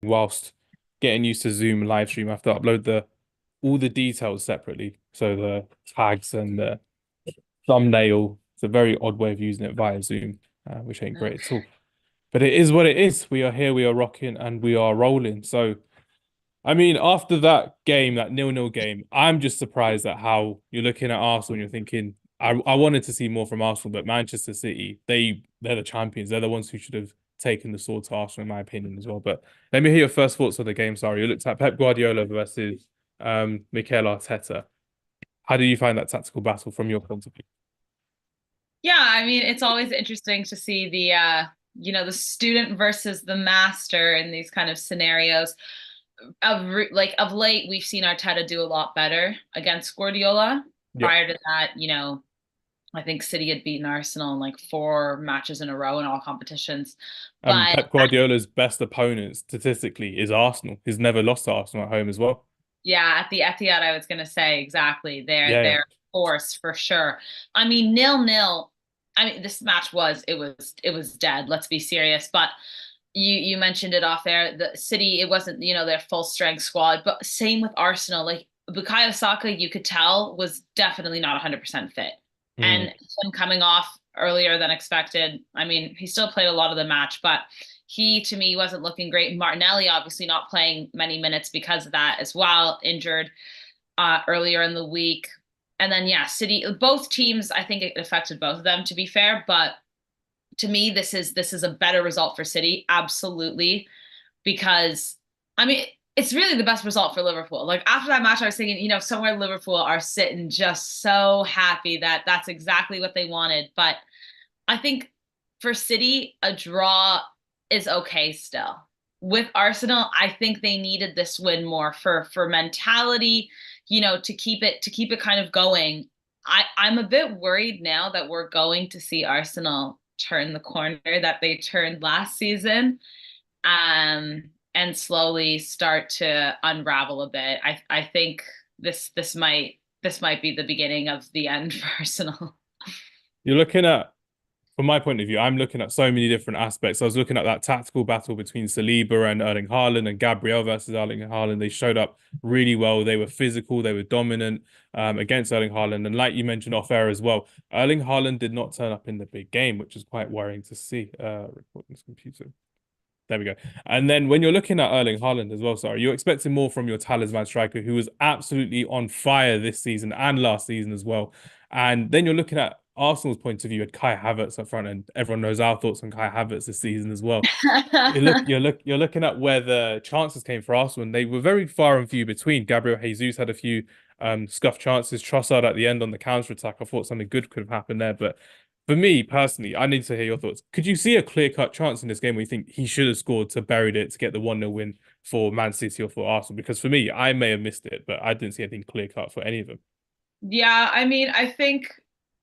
whilst getting used to Zoom live stream. I have to upload the all the details separately. So the tags and the thumbnail. It's a very odd way of using it via Zoom, which ain't great at all. But it is what it is. We are here, we are rocking, and we are rolling. So, I mean, after that game, that nil-nil game, I'm just surprised at how you're looking at Arsenal and you're thinking, I wanted to see more from Arsenal, but Manchester City, they're the champions. They're the ones who should have taken the sword to Arsenal, in my opinion, as well. But let me hear your first thoughts of the game. Sorry, you looked at Pep Guardiola versus Mikel Arteta. How do you find that tactical battle from your point of view? Yeah, I mean, it's always interesting to see the student versus the master in these kind of scenarios. Of late, we've seen Arteta do a lot better against Guardiola. Yeah. Prior to that, I think City had beaten Arsenal in like four matches in a row in all competitions. But Pep Guardiola's best opponent statistically is Arsenal. He's never lost to Arsenal at home as well. yeah, at the Etihad, I was going to say exactly. They're Yeah, yeah. they're force for sure. I mean, 0-0. I mean, this match was dead. Let's be serious. But you mentioned it off there. The City, it wasn't their full strength squad, but same with Arsenal. Like Bukayo Saka, you could tell was definitely not 100% fit, and Mm. him coming off earlier than expected. I mean, he still played a lot of the match, but he to me wasn't looking great. Martinelli obviously not playing many minutes because of that as well, injured earlier in the week. And then yeah, City, both teams, I think it affected both of them to be fair, but to me this is a better result for City, absolutely, because I mean it's really the best result for Liverpool. Like after that match, I was thinking, somewhere Liverpool are sitting just so happy that that's exactly what they wanted. But I think for City, a draw is okay still. With Arsenal, I think they needed this win more for mentality, to keep it kind of going. I'm a bit worried now that we're going to see Arsenal turn the corner that they turned last season, and slowly start to unravel a bit. I think this might be the beginning of the end for Arsenal. You're looking at, from my point of view, I'm looking at so many different aspects. I was looking at that tactical battle between Saliba and Erling Haaland and Gabriel versus Erling Haaland. They showed up really well. They were physical, they were dominant against Erling Haaland. And like you mentioned off air as well, Erling Haaland did not turn up in the big game, which is quite worrying to see. Recording this computer. There we go. And then when you're looking at Erling Haaland as well, sorry, you're expecting more from your talisman striker who was absolutely on fire this season and last season as well. And then you're looking at Arsenal's point of view at Kai Havertz up front, and everyone knows our thoughts on Kai Havertz this season as well. You're looking at where the chances came for Arsenal, and they were very far and few between. Gabriel Jesus had a few scuff chances. Trossard at the end on the counter attack. I thought something good could have happened there, but for me personally, I need to hear your thoughts. Could you see a clear-cut chance in this game where you think he should have scored to buried it to get the 1-0 win for Man City or for Arsenal? Because for me, I may have missed it, but I didn't see anything clear-cut for any of them. Yeah, I mean, I think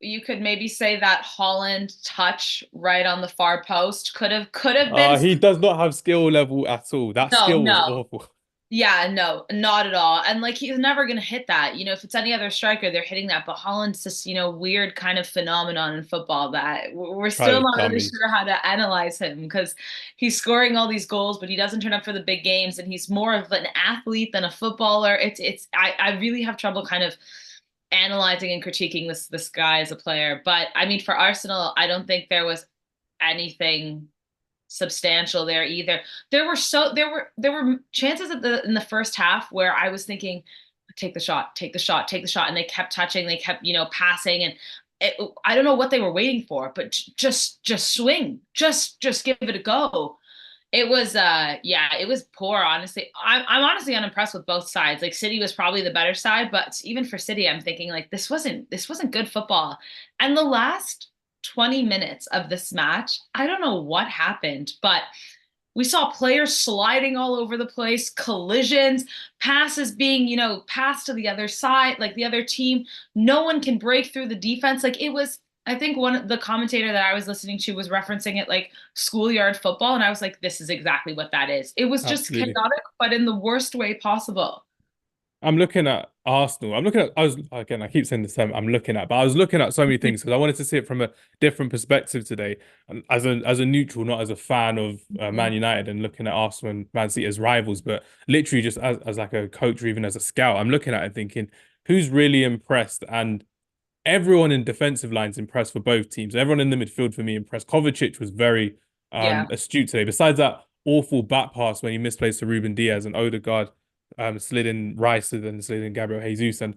you could maybe say that Holland touch right on the far post could have been. He does not have skill level at all. That No, skill was no. awful. Yeah, no, not at all. And like he's never gonna hit that. If it's any other striker, they're hitting that. But Holland's this, weird kind of phenomenon in football that we're Kind still of not really dummy. sure how to analyze him because he's scoring all these goals, but he doesn't turn up for the big games, and he's more of an athlete than a footballer. I really have trouble kind of analyzing and critiquing this guy as a player. But I mean, for Arsenal, I don't think there was anything substantial there either. There were chances in the first half where I was thinking, take the shot, take the shot, take the shot, and they kept touching, they kept passing, and I don't know what they were waiting for, but just swing, just give it a go. It was yeah, it was poor, honestly. I'm honestly unimpressed with both sides. Like City was probably the better side, but even for City, I'm thinking like this wasn't good football. And the last 20 minutes of this match, I don't know what happened, but we saw players sliding all over the place, collisions, passes being, passed to the other side, like the other team. No one can break through the defense. Like it was, I think the commentator that I was listening to was referencing it like schoolyard football. And I was like, this is exactly what that is. It was just Absolutely. chaotic, but in the worst way possible. I'm looking at Arsenal. I'm looking at, I was, again, I keep saying this term, I'm looking at, but I was looking at so many things because I wanted to see it from a different perspective today. And as a neutral, not as a fan of Man United and looking at Arsenal and Man City as rivals, but literally just as like a coach or even as a scout, I'm looking at it thinking, who's really impressed? And everyone in defensive lines impressed for both teams. Everyone in the midfield for me impressed. Kovacic was very Yeah. astute today. Besides that awful back pass when he misplaced to Ruben Diaz and Odegaard slid in Rice and then slid in Gabriel Jesus, and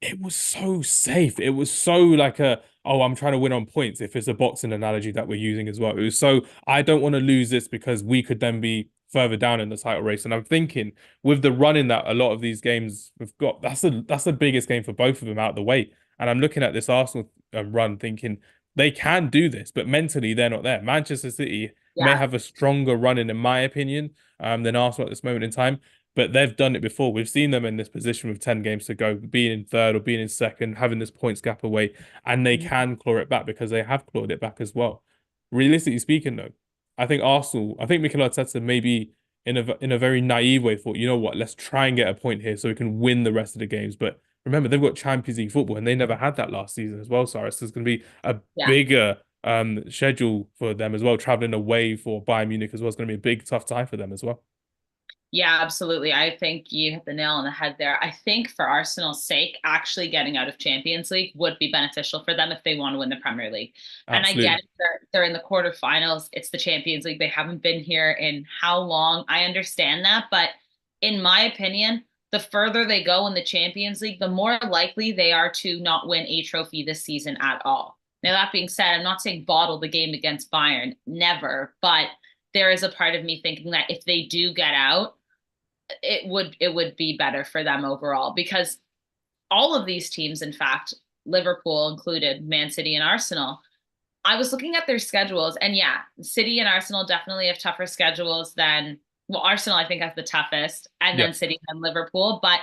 it was so safe. It was so like a, oh, I'm trying to win on points if it's a boxing analogy that we're using as well. It was so, I don't want to lose this because we could then be further down in the title race. And I'm thinking with the running that a lot of these games we've got, that's the biggest game for both of them out of the way. And I'm looking at this Arsenal run thinking they can do this, but mentally they're not there. Manchester City may Yeah. have a stronger running, in my opinion, than Arsenal at this moment in time, but they've done it before. We've seen them in this position with 10 games to go, being in third or being in second, having this points gap away, and they can claw it back because they have clawed it back as well. Realistically speaking, though, I think Mikel Arteta maybe in a very naive way thought, you know what, let's try and get a point here so we can win the rest of the games. But remember, they've got Champions League football and they never had that last season as well, Cyrus. There's going to be a Yeah. bigger schedule for them as well, traveling away for Bayern Munich as well. It's going to be a big, tough time for them as well. Yeah, absolutely. I think you hit the nail on the head there. I think for Arsenal's sake, actually getting out of Champions League would be beneficial for them if they want to win the Premier League. And I get Absolutely. it, they're in the quarterfinals. It's the Champions League. They haven't been here in how long? I understand that, but in my opinion, the further they go in the Champions League, the more likely they are to not win a trophy this season at all. Now, that being said, I'm not saying bottle the game against Bayern, never, but there is a part of me thinking that if they do get out, it would be better for them overall because all of these teams, in fact, Liverpool included, Man City and Arsenal, I was looking at their schedules, and yeah, City and Arsenal definitely have tougher schedules than, well, Arsenal I think has the toughest, and Yeah. then City and Liverpool. But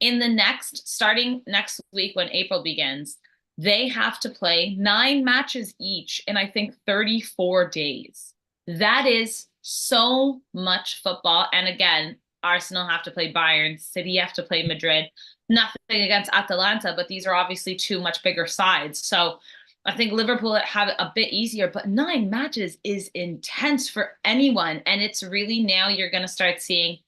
in the next, starting next week when April begins, they have to play 9 matches each in I think 34 days. That is so much football. And again, Arsenal have to play Bayern, City have to play Madrid. Nothing against Atalanta, but these are obviously two much bigger sides. So I think Liverpool have it a bit easier, but 9 matches is intense for anyone. And it's really now you're going to start seeing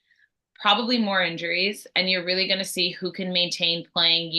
probably more injuries, and you're really going to see who can maintain playing,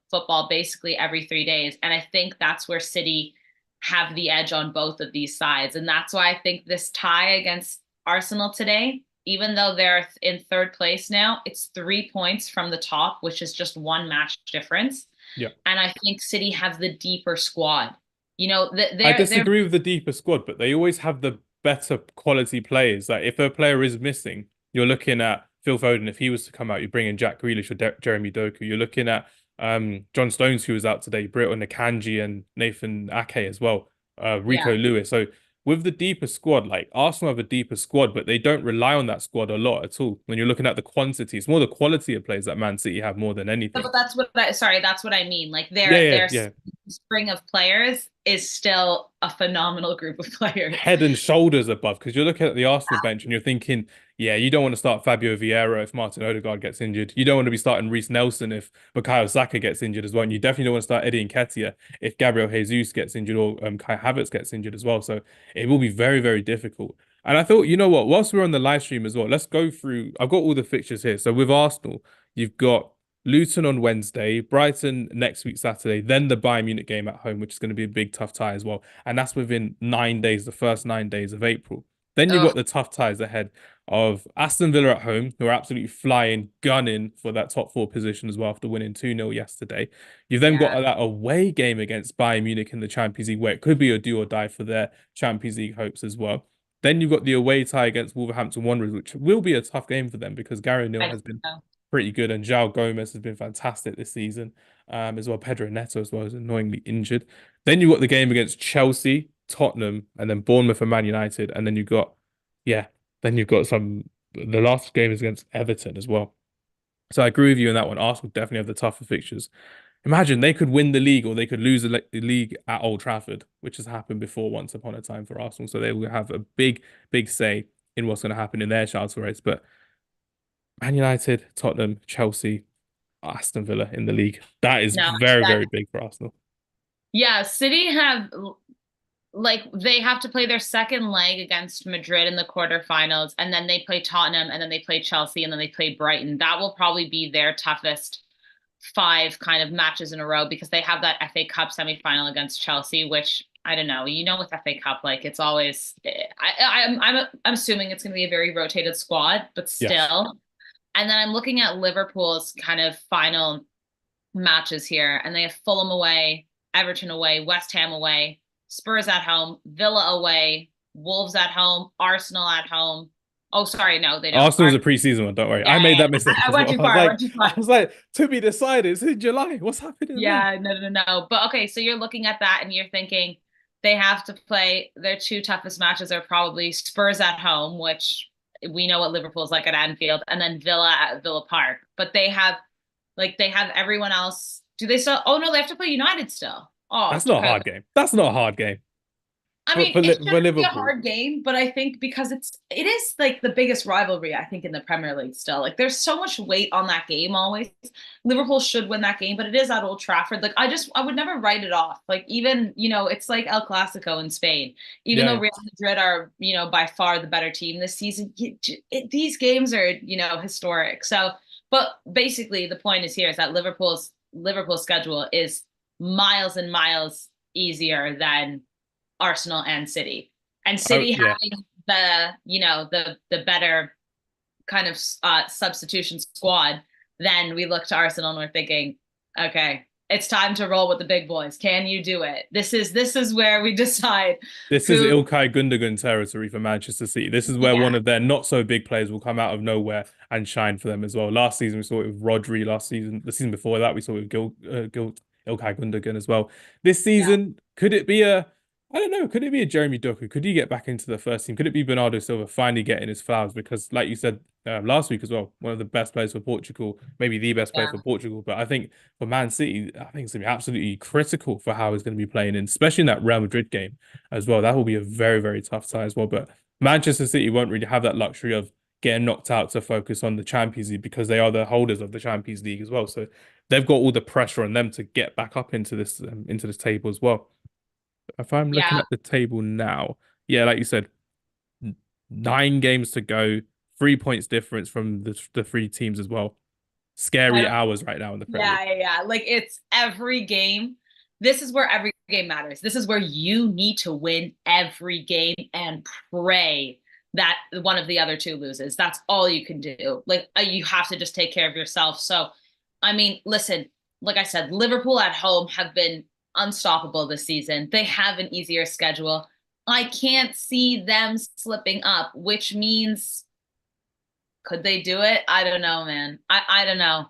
football basically every 3 days. And I think that's where City have the edge on both of these sides. And that's why I think this tie against Arsenal today, even though they're in third place now, it's 3 points from the top, which is just one match difference. Yeah. And I think City have the deeper squad. I They're disagree with the deeper squad, but they always have the better quality players. Like if a player is missing, you're looking at Phil Foden. If he was to come out, you bring in Jack Grealish or Jeremy Doku. You're looking at John Stones, who was out today, Britt Nakanji and Nathan Ake as well, yeah. Rico Lewis. So with the deeper squad, like Arsenal have a deeper squad, but they don't rely on that squad a lot at all. When you're looking at the quantity, it's more the quality of players that Man City have more than anything. But that's what I mean. Like Yeah, yeah, their yeah. spring of players is still a phenomenal group of players. Head and shoulders above because you're looking at the Arsenal bench and you're thinking, yeah, you don't want to start Fabio Vieira if Martin Odegaard gets injured. You don't want to be starting Reece Nelson if Bukayo Saka gets injured as well. And you definitely don't want to start Eddie Nketiah if Gabriel Jesus gets injured or Kai Havertz gets injured as well. So it will be very, very difficult. And I thought, you know what, whilst we're on the live stream as well, let's go through. I've got all the fixtures here. So with Arsenal, you've got Luton on Wednesday, Brighton next week, Saturday, then the Bayern Munich game at home, which is going to be a big tough tie as well. And that's within 9 days, the first 9 days of April. Then you've Oh, got the tough ties ahead of Aston Villa at home, who are absolutely flying, gunning for that top four position as well after winning 2-0 yesterday. You've then got yeah. that away game against Bayern Munich in the Champions League, where it could be a do or die for their Champions League hopes as well. Then you've got the away tie against Wolverhampton Wanderers, which will be a tough game for them because Gary Neal I has been know. pretty good, and João Gomez has been fantastic this season, as well. Pedro Neto as well is annoyingly injured. Then you got the game against Chelsea, Tottenham, and then Bournemouth and Man United, and then yeah, then you've got The last game is against Everton as well. So I agree with you on that one. Arsenal definitely have the tougher fixtures. Imagine they could win the league or they could lose the league at Old Trafford, which has happened before once upon a time for Arsenal. So they will have a big, big say in what's going to happen in their title race. But Man United, Tottenham, Chelsea. Aston Villa in the league. That is No, very, that very big for Arsenal. yeah, City have like they have to play their second leg against Madrid in the quarterfinals, and then they play Tottenham, and then they play Chelsea, and then they play Brighton. That will probably be their toughest five kind of matches in a row because they have that FA Cup semifinal against Chelsea, which I don't know. You know, with FA Cup, like it's always. I'm assuming it's going to be a very rotated squad, but Yes. still. And then I'm looking at Liverpool's kind of final matches here, and they have Fulham away, Everton away, West Ham away, Spurs at home, Villa away, Wolves at home, Arsenal at home. Oh, sorry, no, they don't. Arsenal's a preseason one, don't worry. Yeah, I yeah, made yeah. that mistake I as went well. too far. I went too far. I was like, to be decided. It's in July. What's happening there? Yeah, no, no, no. But okay, so you're looking at that and you're thinking they have to play their two toughest matches are probably Spurs at home, which we know what Liverpool's like at Anfield, and then Villa at Villa Park. But they have everyone else. Do they still? Oh no, they have to play United still. Oh, That's not a hard game. That's not a hard game I mean, it for shouldn't be a Liverpool. hard game, but I think because it is like the biggest rivalry, I think, in the Premier League still. Like there's so much weight on that game always. Liverpool should win that game, but it is at Old Trafford. Like I would never write it off. Like even, it's like El Clasico in Spain. Even though Yeah. Real Madrid are, by far the better team this season, these games are, historic. So, but basically the point is here is that Liverpool's schedule is miles and miles easier than Arsenal and City. And Oh, City yeah. having the better kind of substitution squad, then we look to Arsenal and we're thinking, okay, it's time to roll with the big boys. Can you do it? This is where we decide This is who. Ilkay Gundogan territory for Manchester City. This is where Yeah, one of their not so big players will come out of nowhere and shine for them as well. Last season we saw it with Rodri. Last season, the season before that we saw it with Ilkay Gundogan as well. This yeah, season, could it be a? I don't know. Could it be a Jeremy Doku? Could he get back into the first team? Could it be Bernardo Silva finally getting his flowers? Because, like you said last week as well, one of the best players for Portugal, maybe the best player yeah, for Portugal. But I think for Man City, I think it's going to be absolutely critical for how he's going to be playing, in, especially in that Real Madrid game as well. That will be a very, very tough tie as well. But Manchester City won't really have that luxury of getting knocked out to focus on the Champions League because they are the holders of the Champions League as well. So they've got all the pressure on them to get back up into this table as well. If I'm looking yeah. at the table now, yeah, like you said, 9 games to go, 3 points difference from the three teams as well. I Scary don't, hours right now in the Premier League. yeah, yeah, yeah. Like it's every game. This is where every game matters. This is where you need to win every game and pray that one of the other two loses. That's all you can do. Like you have to just take care of yourself. So, I mean, listen, like I said, Liverpool at home have been unstoppable this season. They have an easier schedule. I can't see them slipping up, which means could they do it? I don't know, man. I don't know.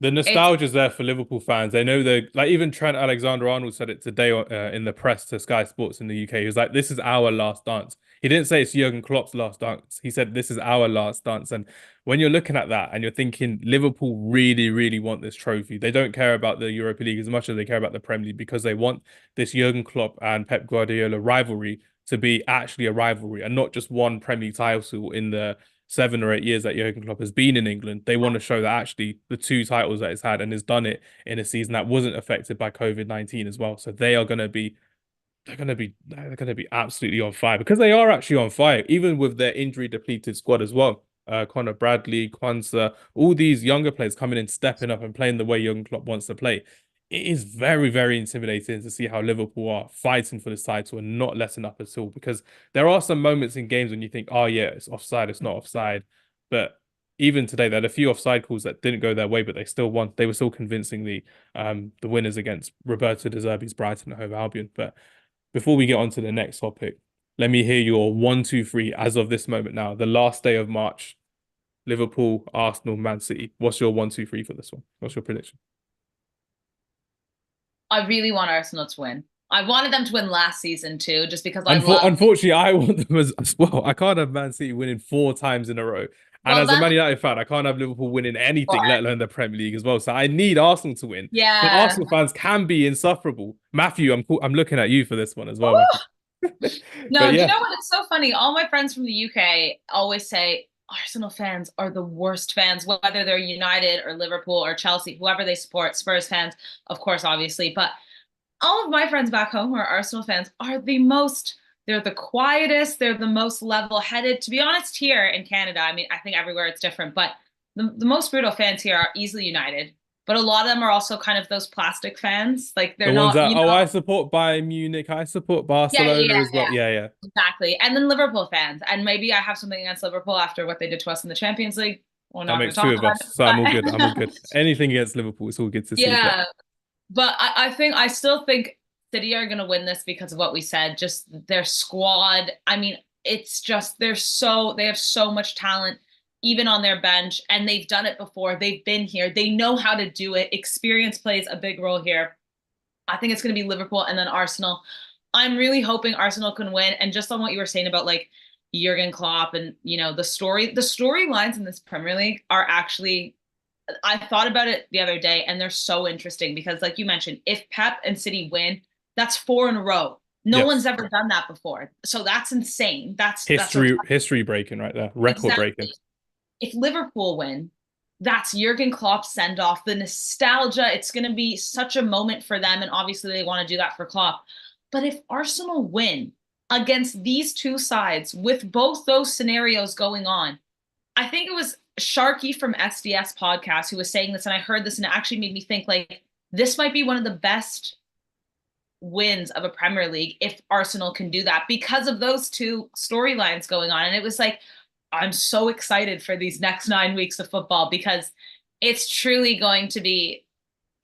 The It's nostalgia is there for Liverpool fans. They know they like even Trent Alexander-Arnold said it today in the press to Sky Sports in the UK. He was like, "This is our last dance." He didn't say it's Jurgen Klopp's last dance. He said this is our last dance. And when you're looking at that and you're thinking Liverpool really, really want this trophy, they don't care about the Europa League as much as they care about the Premier League because they want this Jurgen Klopp and Pep Guardiola rivalry to be actually a rivalry and not just one Premier League title in the 7 or 8 years that Jurgen Klopp has been in England. They want to show that actually the two titles that he's had and has done it in a season that wasn't affected by COVID-19 as well. So they are going to be they're going to be absolutely on fire because they are actually on fire, even with their injury depleted squad as well. Connor Bradley, Kwanzaa, all these younger players coming in, stepping up and playing the way Jurgen Klopp wants to play. It is very, very intimidating to see how Liverpool are fighting for this title and not letting up at all. Because there are some moments in games when you think, oh yeah, it's offside, it's not offside. But even today, there had a few offside calls that didn't go their way, but they still won. They were still convincingly the winners against Roberto De Zerbi's Brighton and Hove Albion. But before we get on to the next topic, let me hear your 1, 2, 3 as of this moment now, the last day of March. Liverpool, Arsenal, Man City. What's your 1, 2, 3 for this one? What's your prediction? I really want Arsenal to win. I wanted them to win last season too, just because I love. Unfortunately, I want them as well. I can't have Man City winning 4 times in a row. And Well, as a that Man United fan, I can't have Liverpool winning anything, was let alone the Premier League as well. So I need Arsenal to win. But yeah. Arsenal fans can be insufferable. Matthew, I'm looking at you for this one as well, Woo! Matthew. No, But do you yeah, know what? It's so funny. All my friends from the UK always say Arsenal fans are the worst fans, whether they're United or Liverpool or Chelsea, whoever they support. Spurs fans, of course, obviously, but all of my friends back home who are Arsenal fans are the most, they're the quietest, they're the most level-headed. To be honest, here in Canada, I mean, I think everywhere it's different, but the most brutal fans here are easily United. But a lot of them are also kind of those plastic fans. Like The they're ones not, that, you oh, know, I support Bayern Munich, I support yeah, yeah, Barcelona yeah, as well. yeah. Yeah, yeah. Exactly. And then Liverpool fans. And maybe I have something against Liverpool after what they did to us in the Champions League. We're That not going makes to two talk of about us. it. So I'm all good. I'm all But good. Anything against Liverpool, it's all good to see. But yeah, but I think I still think City are going to win this because of what we said. Just their squad. I mean, it's just they have so much talent, even on their bench, and they've done it before. They've been here. They know how to do it. Experience plays a big role here. I think it's going to be Liverpool and then Arsenal. I'm really hoping Arsenal can win. And just on what you were saying about like Jurgen Klopp and the storylines in this Premier League are actually, I thought about it the other day, and they're so interesting because, like you mentioned, if Pep and City win, that's four in a row. No one's yes, ever done that before, so that's insane. That's a history breaking right there, record breaking. exactly. If Liverpool win, that's Jurgen Klopp's send off. The nostalgia, it's going to be such a moment for them, and obviously they want to do that for Klopp. But if Arsenal win against these two sides with both those scenarios going on, I think it was Sharky from SDS podcast who was saying this, and I heard this, and it actually made me think like this might be one of the best wins of a Premier League if Arsenal can do that because of those two storylines going on. And it was like, I'm so excited for these next 9 weeks of football because it's truly going to be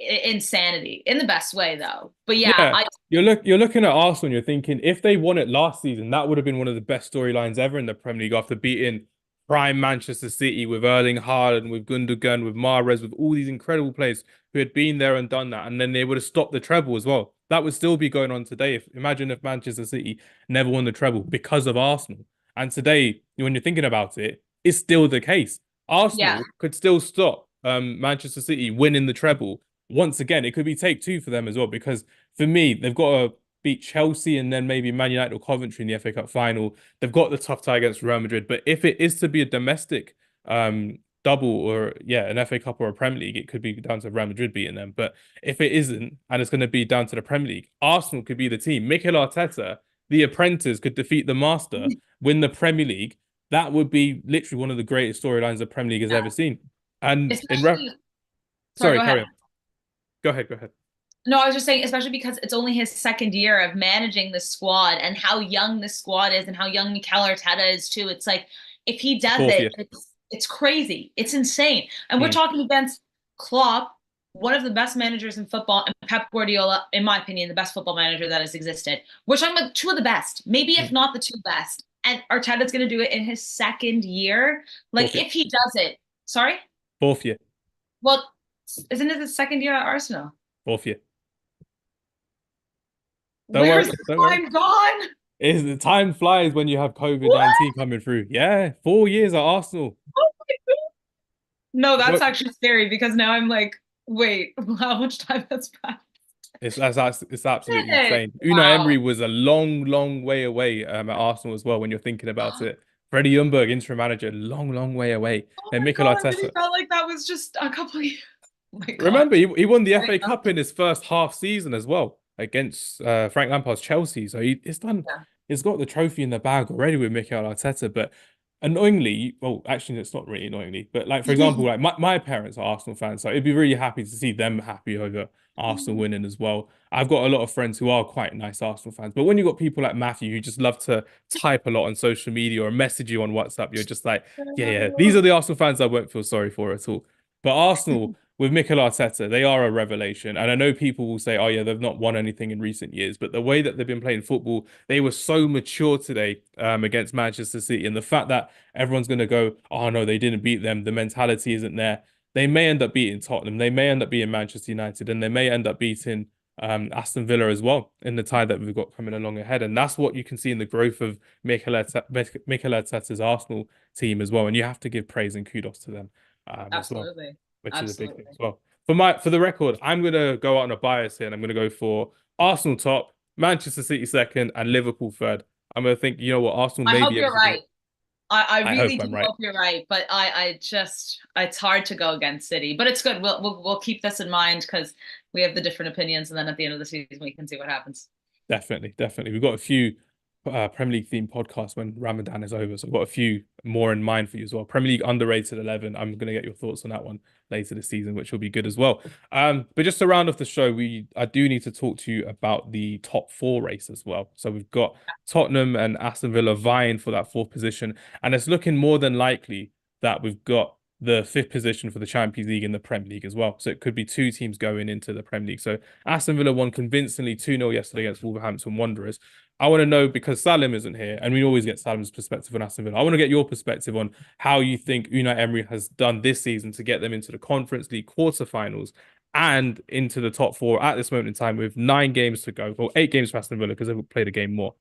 insanity in the best way, though. But yeah, Yeah, you're looking at Arsenal and you're thinking if they won it last season, that would have been one of the best storylines ever in the Premier League after beating prime Manchester City with Erling Haaland, with Gundogan, with Mahrez, with all these incredible players who had been there and done that, and then they would have stopped the treble as well. That would still be going on today. Imagine if Manchester City never won the treble because of Arsenal. And today, when you're thinking about it, it's still the case. yeah, Arsenal could still stop Manchester City winning the treble once again. It could be take two for them as well because for me, they've got to beat Chelsea and then maybe Man United or Coventry in the FA Cup final. They've got the tough tie against Real Madrid. But if it is to be a domestic double or yeah, an FA Cup or a Premier League, it could be down to Real Madrid beating them. But if it isn't, and it's going to be down to the Premier League, Arsenal could be the team. Mikel Arteta, the apprentice, could defeat the master, win the Premier League. That would be literally one of the greatest storylines the Premier League has ever yeah. seen. And in ref, Especially, sorry, sorry, go ahead. carry on. Go ahead, go ahead. No, I was just saying, especially because it's only his second year of managing this squad and how young this squad is and how young Mikel Arteta is too. It's like if he does Fourth it, year. it's crazy. It's insane. And we're Mm. talking against Klopp, one of the best managers in football, and Pep Guardiola, in my opinion, the best football manager that has existed. We're talking about two of the best, maybe if Mm. not the two best. And Arteta's going to do it in his second year. Fourth Like year. if he does it, sorry? Fourth year. Well, isn't it his second year at Arsenal? Fourth year. Don't Where's worry. the Don't worry. time gone? Is the time flies when you have What? COVID-19 coming through. Yeah, 4 years at Arsenal. Oh my God. No, that's What? actually scary because now I'm like, wait, how much time has passed? It's absolutely Hey, insane. Unai wow. Emery was a long, long way away at Arsenal as well when you're thinking about it. Freddie Ljungberg, interim manager, long, long way away. Oh And my Mikel God, I really Arteta. felt like that was just a couple of years. Oh my God. Remember, he won the Right FA now. Cup in his first half season as well against Frank Lampard's Chelsea. So he's done. Yeah. He's got the trophy in the bag already with Mikel Arteta. But annoyingly, well, actually, it's not really annoyingly. But like for example, like my parents are Arsenal fans, so it'd be really happy to see them happy over Arsenal winning as well. I've got a lot of friends who are quite nice Arsenal fans, but when you've got people like Matthew who just love to type a lot on social media or message you on WhatsApp, you're just like, yeah, yeah, these are the Arsenal fans I won't feel sorry for at all. But Arsenal with Mikel Arteta, they are a revelation. And I know people will say, oh, yeah, they've not won anything in recent years. But the way that they've been playing football, they were so mature today against Manchester City. And the fact that everyone's going to go, oh, no, they didn't beat them. The mentality isn't there. They may end up beating Tottenham. They may end up beating Manchester United. And they may end up beating Aston Villa as well in the tie that we've got coming along ahead. And that's what you can see in the growth of Mikel Arteta's Arsenal team as well. And you have to give praise and kudos to them as well, Absolutely. which is a big thing Absolutely. as well. For the record, I'm gonna go out on a bias here, and I'm gonna go for Arsenal top, Manchester City second, and Liverpool third. I'm gonna think, you know what, Arsenal I may hope be able you're to do right. it. I I really hope do I'm right. hope you're right, but I just it's hard to go against City. But it's good. We'll keep this in mind because we have the different opinions, and then at the end of the season we can see what happens. Definitely, definitely. We've got a few Premier League themed podcasts when Ramadan is over, so I've got a few more in mind for you as well. Premier League underrated 11. I'm going to get your thoughts on that one later this season, which will be good as well. But just to round off the show, I do need to talk to you about the top four race as well. So we've got Tottenham and Aston Villa vying for that fourth position, and it's looking more than likely that we've got the fifth position for the Champions League in the Premier League as well. So it could be two teams going into the Premier League. So Aston Villa won convincingly 2-0 yesterday against Wolverhampton Wanderers. I want to know, because Salim isn't here, and we always get Salim's perspective on Aston Villa. I want to get your perspective on how you think Unai Emery has done this season to get them into the Conference League quarterfinals and into the top four at this moment in time with 9 games to go, or 8 games for Aston Villa because they've played a game more,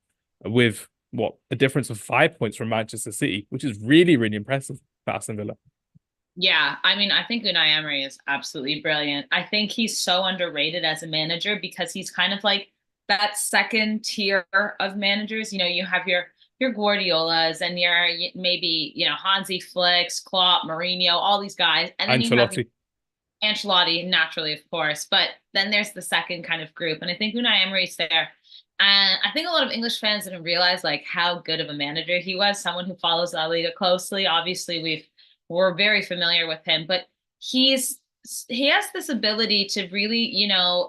with what, a difference of 5 points from Manchester City, which is really, really impressive for Aston Villa. Yeah, I mean, I think Unai Emery is absolutely brilliant. I think he's so underrated as a manager because he's kind of like that second tier of managers. You know, you have your Guardiolas and your maybe, Hansi Flicks, Klopp, Mourinho, all these guys. And then you have Ancelotti. Ancelotti, naturally, of course. But then there's the second kind of group. And I think Unai Emery's there. And I think a lot of English fans didn't realize like how good of a manager he was. Someone who follows La Liga closely. Obviously, we're very familiar with him, but he has this ability to really,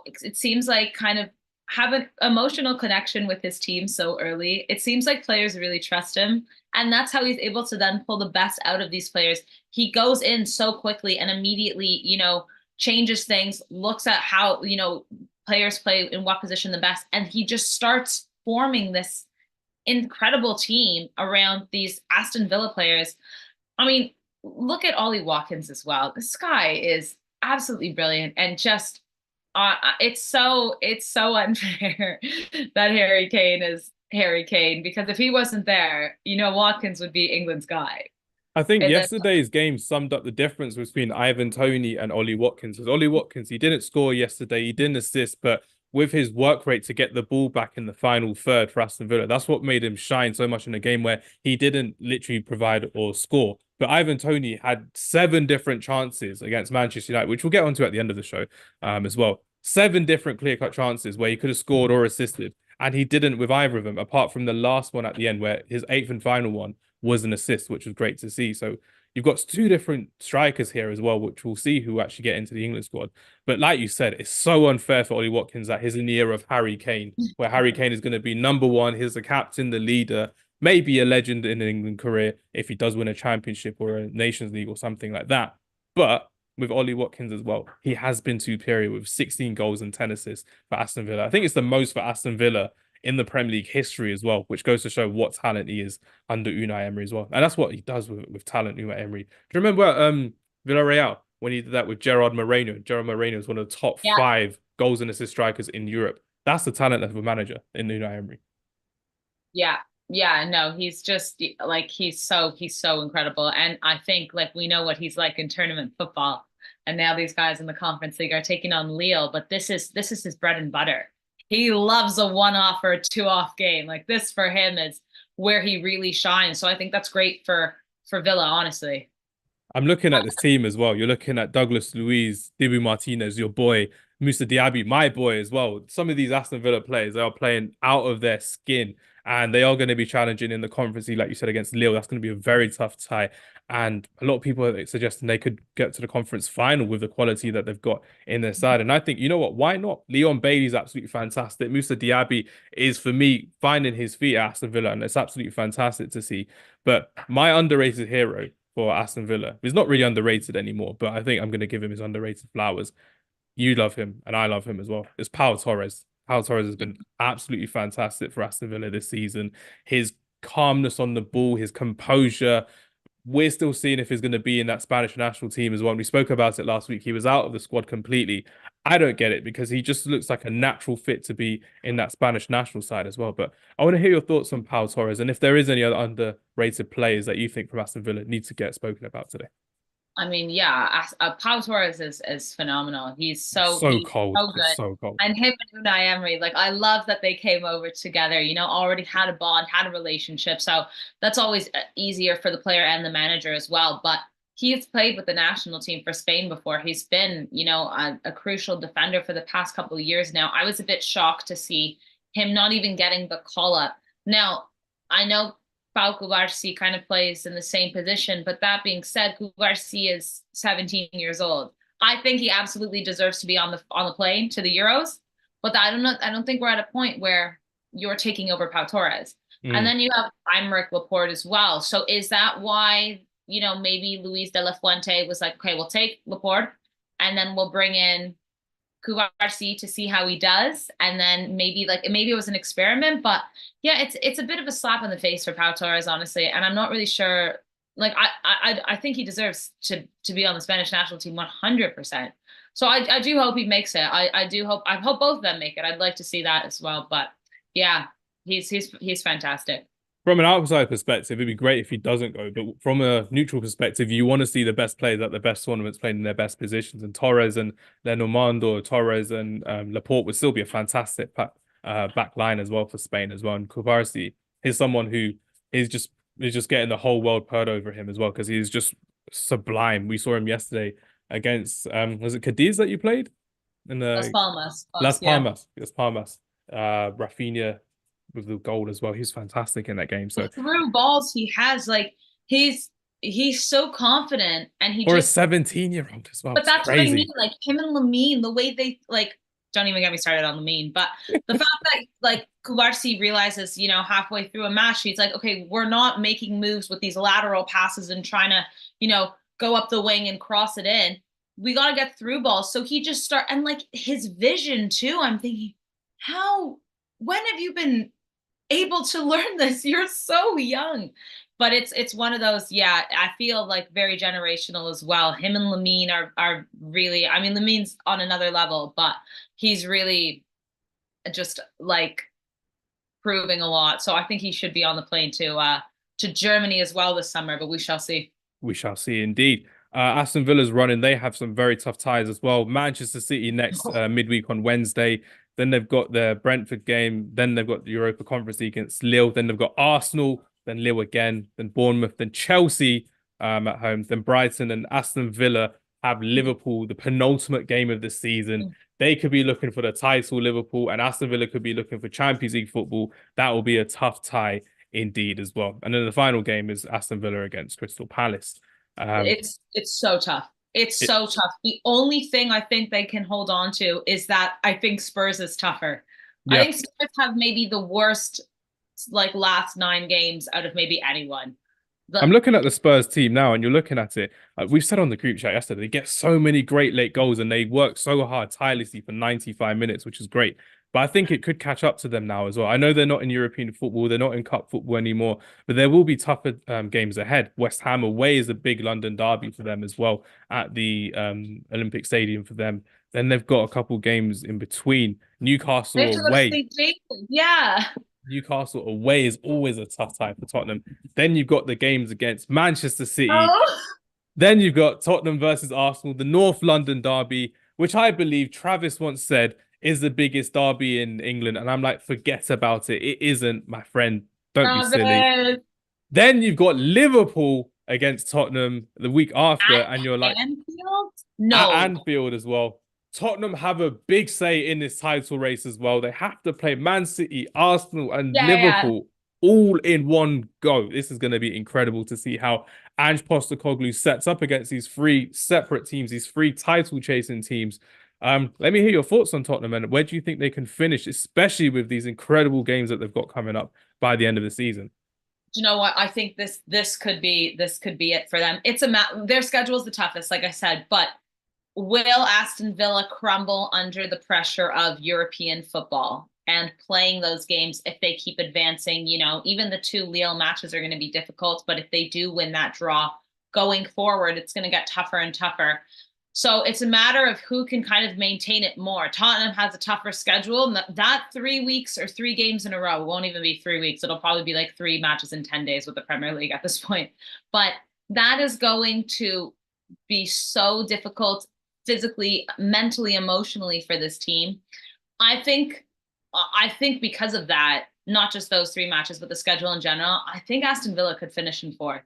it seems like kind of have an emotional connection with his team so early. It seems like players really trust him. And that's how he's able to then pull the best out of these players. He goes in so quickly and immediately, changes things, looks at how, players play in what position the best. And he just starts forming this incredible team around these Aston Villa players. I mean, look at Ollie Watkins as well. This guy is absolutely brilliant, and just it's so unfair that Harry Kane is Harry Kane, because if he wasn't there, Watkins would be England's guy. I think And then yesterday's game summed up the difference between Ivan Toney and Ollie Watkins. Because Ollie Watkins, he didn't score yesterday, he didn't assist, but with his work rate to get the ball back in the final third for Aston Villa, that's what made him shine so much in a game where he didn't literally provide or score. But Ivan Toney had 7 different chances against Manchester United, which we'll get onto at the end of the show, as well. 7 different clear-cut chances where he could have scored or assisted, and he didn't with either of them, apart from the last one at the end, where his eighth and final one was an assist, which was great to see. So you've got 2 different strikers here as well, which we'll see who actually get into the England squad. But like you said, it's so unfair for Ollie Watkins that he's in the era of Harry Kane, where Harry Kane is going to be number one. He's the captain, the leader, maybe a legend in an England career if he does win a championship or a Nations League or something like that. But with Ollie Watkins as well, he has been superior with 16 goals and 10 assists for Aston Villa. I think it's the most for Aston Villa in the Premier League history as well, which goes to show what talent he is under Unai Emery as well. And that's what he does with talent, Unai Emery. Do you remember Villarreal when he did that with Gerard Moreno? Gerard Moreno is one of the top yeah, 5 goals and assist strikers in Europe. That's the talent of a manager in Unai Emery. yeah, yeah. No, he's just like he's so incredible, and I think like we know what he's like in tournament football, and now these guys in the Conference League are taking on Lille, but this is his bread and butter. He loves a one-off or a two-off game. Like this for him is where he really shines. So I think that's great for Villa, honestly. I'm looking at this team as well. You're looking at Douglas Luiz, Dibu Martinez, your boy, Musa Diaby, my boy as well. Some of these Aston Villa players, they are playing out of their skin, and they are going to be challenging in the Conference League, like you said, against Lille. That's going to be a very tough tie. And a lot of people are suggesting they could get to the conference final with the quality that they've got in their side. And I think, you know what? Why not? Leon Bailey's absolutely fantastic. Musa Diaby is, for me, finding his feet at Aston Villa, and it's absolutely fantastic to see. But my underrated hero for Aston Villa, he's not really underrated anymore, but I think I'm going to give him his underrated flowers. You love him, and I love him as well. It's Pau Torres. Pau Torres has been absolutely fantastic for Aston Villa this season. His calmness on the ball, his composure. We're still seeing if he's going to be in that Spanish national team as well. We spoke about it last week. He was out of the squad completely. I don't get it because he just looks like a natural fit to be in that Spanish national side as well. But I want to hear your thoughts on Pau Torres, and if there is any other underrated players that you think from Aston Villa need to get spoken about today. I mean, yeah, Pau Torres is phenomenal. So He's cold. so It's good. so cold. And him and Unai Emery, like I love that they came over together, already had a bond, had a relationship. So that's always easier for the player and the manager as well. But he's played with the national team for Spain before. He's been, a crucial defender for the past couple of years now. I was a bit shocked to see him not even getting the call up. Now, I know Pau Cubarsí kind of plays in the same position. But that being said, Cubarsí is 17 years old. I think he absolutely deserves to be on the plane to the Euros. But I don't know. I don't think we're at a point where you're taking over Pau Torres. And Mm. then you have Aymeric Laporte as well. So is that why, maybe Luis de la Fuente was like, okay, we'll take Laporte and then we'll bring in Cubarsí to see how he does, and then maybe it was an experiment, but yeah, it's a bit of a slap in the face for Pau Torres, honestly, and I'm not really sure. Like I think he deserves to be on the Spanish national team 100%. So I do hope he makes it. I hope both of them make it. I'd like to see that as well. But yeah, he's fantastic. From an outside perspective, it'd be great if he doesn't go. But from a neutral perspective, you want to see the best players at the best tournaments playing in their best positions. And Torres and Lenormand, or Torres and Laporte would still be a fantastic back line as well for Spain as well. And Cubarsí is someone who is just getting the whole world purred over him as well, because he's just sublime. We saw him yesterday against was it Cadiz that you played in Las the Palmas, Las yeah. Palmas? Las Palmas. Rafinha with the goal as well. He's fantastic in that game. So Through balls he has, like he's so confident, and he for a just 17-year-old as well, but it's that's what I mean. crazy. Like him and Lamine, the way they like, don't even get me started on Lamine. But the fact that like Kubarsi realizes, halfway through a match, he's like, okay, we're not making moves with these lateral passes and trying to, go up the wing and cross it in. We got to get through balls. So he just and like his vision too. I'm thinking, how, when have you been able to learn this? You're so young. But it's one of those, yeah, I feel like very generational as well. Him and Lamine are really, I mean, Lamine's on another level, but he's really just like proving a lot. So I think he should be on the plane to Germany as well this summer, but we shall see. We shall see indeed. Aston Villa's running. They have some very tough ties as well. Manchester City next midweek on Wednesday. Then they've got the Brentford game. Then they've got the Europa Conference League against Lille. Then they've got Arsenal. Then Lille again. Then Bournemouth. Then Chelsea at home. Then Brighton and Aston Villa have Liverpool, the penultimate game of the season. They could be looking for the title, Liverpool, and Aston Villa could be looking for Champions League football. That will be a tough tie indeed as well. And then the final game is Aston Villa against Crystal Palace. It's so tough. It's It, so tough. The only thing I think they can hold on to is that I think Spurs is tougher. I yeah, think Spurs have maybe the worst like last 9 games out of maybe anyone. I'm The looking at the Spurs team now, and you're looking at it. We've said on the group chat yesterday, they get so many great late goals, and they work so hard tirelessly for 95 minutes, which is great. But I think it could catch up to them now as well. I know they're not in European football, they're not in cup football anymore, but there will be tougher games ahead. West Ham away is a big London derby for them as well at the Olympic Stadium for them. Then they've got a couple games in between. they have Newcastle to go to away. St. Jason. Yeah. Newcastle away is always a tough tie for Tottenham. Then you've got the games against Manchester City. Oh. Then you've got Tottenham versus Arsenal, the North London derby, which I believe Travis once said is the biggest derby in England. And I'm like, forget about it. It isn't, my friend. Don't be silly. Travis. Then you've got Liverpool against Tottenham the week after, At and you're like, Anfield? at No. Anfield as well. Tottenham have a big say in this title race as well. They have to play Man City, Arsenal, and Yeah, yeah. Liverpool all in one go. This is going to be incredible to see how Ange Postecoglou sets up against these three separate teams, these three title chasing teams. Let me hear your thoughts on Tottenham, and where do you think they can finish, especially with these incredible games that they've got coming up by the end of the season? Do you know what? I think this could be it for them. Their schedule is the toughest, like I said, but will Aston Villa crumble under the pressure of European football and playing those games if they keep advancing? Even the 2 Lille matches are going to be difficult, but if they do win that draw going forward, it's going to get tougher and tougher. So it's a matter of who can kind of maintain it more. Tottenham has a tougher schedule. That 3 weeks or 3 games in a row won't even be 3 weeks. It'll probably be like 3 matches in 10 days with the Premier League at this point. But that is going to be so difficult physically, mentally, emotionally for this team. I think I think because of that, not just those three matches, but the schedule in general, I think Aston Villa could finish in fourth.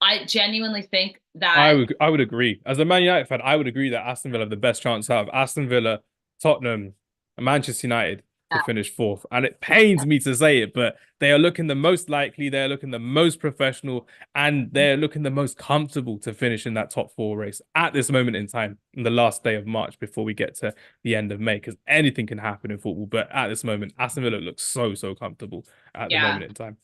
I genuinely think that I would agree. As a Man United fan, I would agree that Aston Villa have the best chance out of Aston Villa, Tottenham, and Manchester United to uh, finish fourth. And it pains me to say it, but they are looking the most likely, they're looking the most professional, and they're looking the most comfortable to finish in that top four race at this moment in time, in the last day of March before we get to the end of May, because anything can happen in football. But at this moment, Aston Villa looks so, so comfortable at the yeah. moment in time.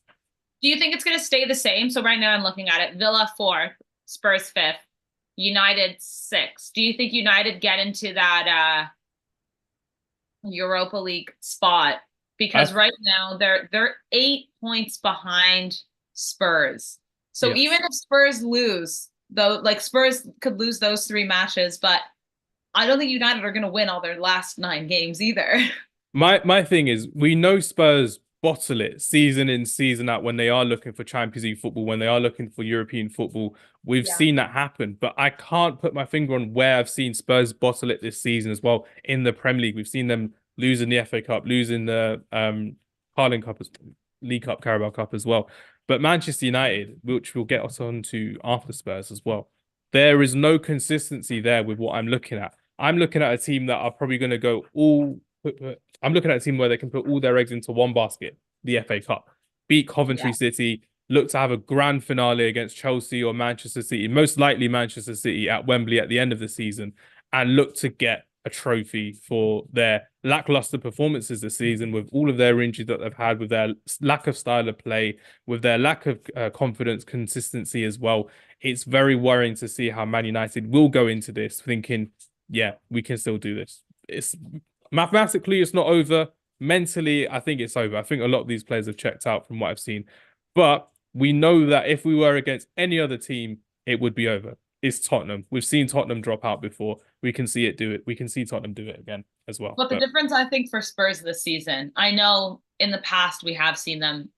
Do you think it's going to stay the same? So right now I'm looking at it. Villa fourth, Spurs fifth, United sixth. Do you think United get into that Europa League spot? I Because right now they're 8 points behind Spurs. So even Yes. if Spurs lose, though, like Spurs could lose those three matches, but I don't think United are going to win all their last 9 games either. My thing is, we know Spurs bottle it season in, season out when they are looking for Champions League football, when they are looking for European football. We've Yeah. seen that happen, but I can't put my finger on where I've seen Spurs bottle it this season as well in the Premier League. We've seen them losing the FA Cup, losing the Carling Cup, League Cup, Carabao Cup as well. But Manchester United, which we'll get us on to after Spurs as well, there is no consistency there with what I'm looking at. I'm looking at a team that are probably going to go all I'm looking at a team where they can put all their eggs into one basket, the FA Cup, beat Yeah. Coventry City, look to have a grand finale against Chelsea or Manchester City, most likely Manchester City at Wembley at the end of the season, and look to get a trophy for their lackluster performances this season, with all of their injuries that they've had, with their lack of style of play, with their lack of confidence, consistency as well. It's very worrying to see how Man United will go into this thinking, yeah, we can still do this. It's mathematically, it's not over. Mentally, I think it's over. I think a lot of these players have checked out from what I've seen. But we know that if we were against any other team, it would be over. It's Tottenham. We've seen Tottenham drop out before. We can see it do it. We can see Tottenham do it again as well. But the But difference, I think, for Spurs this season, I know in the past we have seen them,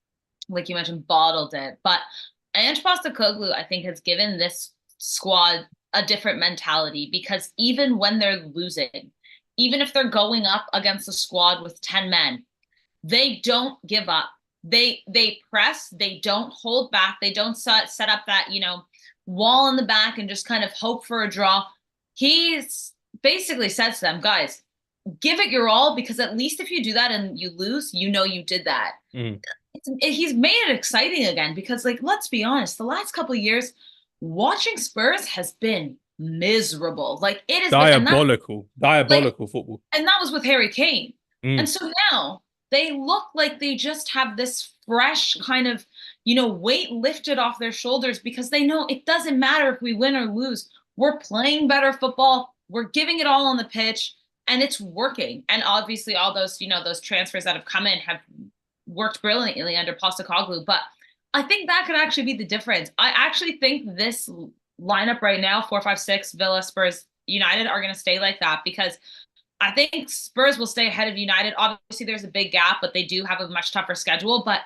like you mentioned, bottled it. But Ange Postecoglou, I think, has given this squad a different mentality because even when they're losing, even if they're going up against a squad with 10 men, they don't give up. They press, they don't hold back, they don't set up that, wall in the back and just kind of hope for a draw. He's basically says to them, guys, give it your all because at least if you do that and you lose, you did that. mm, He's made it exciting again because, like, let's be honest, the last couple of years, watching Spurs has been miserable. Like it has been, diabolical, like, diabolical football. and that was with Harry Kane. And Mm. so now they look like they just have this fresh kind of, weight lifted off their shoulders because they know it doesn't matter if we win or lose. We're playing better football. We're giving it all on the pitch and it's working. And obviously all those, those transfers that have come in have worked brilliantly under Postecoglou. But I think that could actually be the difference. I actually think this lineup right now, 4-5-6, Villa, Spurs, United, are going to stay like that because I think Spurs will stay ahead of United. Obviously, there's a big gap, but they do have a much tougher schedule. But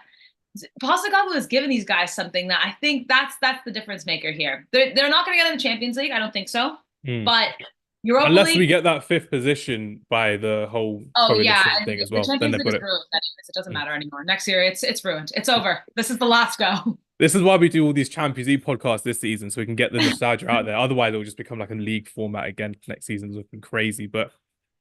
Postecoglou has given these guys something that I think that's the difference maker here. They're not going to get in the Champions League. I don't think so. Mm. But Europa Unless we League, get that fifth position by the whole oh yeah, coalition and thing as the well, then Champions they've League got is it. ruined anyways. It doesn't Mm. matter anymore. Next year, it's ruined. It's over. This is the last go. This is why we do all these Champions League podcasts this season, so we can get the nostalgia out there. Otherwise, it'll just become like a league format again. Next season's looking crazy. But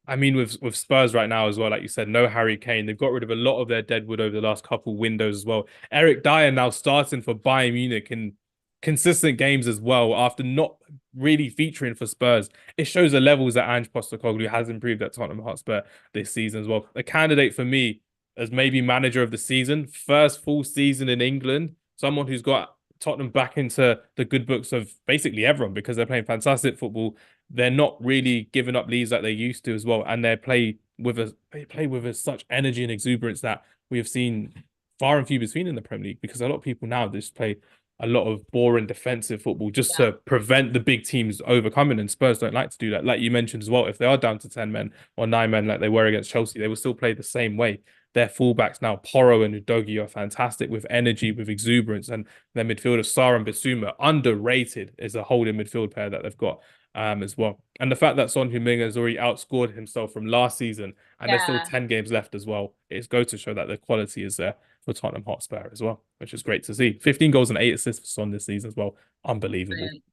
I mean, with Spurs right now as well, like you said, no Harry Kane. They've got rid of a lot of their deadwood over the last couple windows as well. Eric Dyer now starting for Bayern Munich in consistent games as well after not really featuring for Spurs. It shows the levels that Ange Postecoglou has improved at Tottenham Hotspur this season as well. A candidate for me as maybe manager of the season, first full season in England, someone who's got Tottenham back into the good books of basically everyone because they're playing fantastic football. They're not really giving up leads like they used to as well, and they play with such energy and exuberance that we have seen far and few between in the Premier League because a lot of people now just play a lot of boring defensive football just Yeah. to prevent the big teams overcoming. And Spurs don't like to do that. Like you mentioned as well, if they are down to 10 men or 9 men like they were against Chelsea, they will still play the same way. Their fullbacks now, Porro and Udogie, are fantastic with energy, with exuberance, and their midfield of Sarr and Bissouma, underrated as a holding midfield pair that they've got as well. And the fact that Son Heung-min has already outscored himself from last season, and there's still Yeah. 10 games left as well, it's go to show that the quality is there for Tottenham Hotspur as well, which is great to see. 15 goals and 8 assists for Son this season as well. Unbelievable. Brilliant.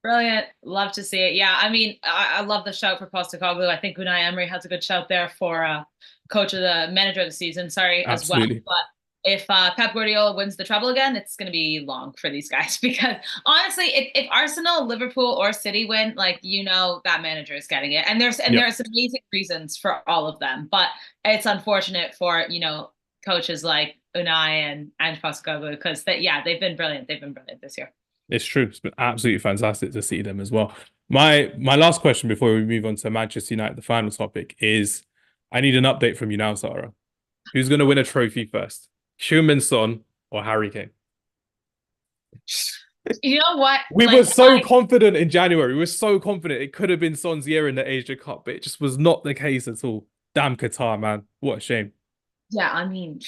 Brilliant. Love to see it. Yeah, I mean, I love the shout for Postecoglou. I think Unai Emery has a good shout there for coach of the manager of the season, sorry, as well. Absolutely. But if Pep Guardiola wins the treble again, it's going to be long for these guys because honestly, if Arsenal, Liverpool, or City win, like that manager is getting it, and there's Yep. amazing reasons for all of them, but it's unfortunate for coaches like Unai and Postecoglou because they've been brilliant. They've been brilliant this year. It's true. It's been absolutely fantastic to see them as well. My last question before we move on to Manchester United, the final topic, is I need an update from you now, Sarah. Who's going to win a trophy first? Heung-min Son or Harry Kane? You know what? We were so confident in January. We were so confident it could have been Son's year in the Asia Cup, but it just was not the case at all. Damn Qatar, man. What a shame. Yeah, I mean,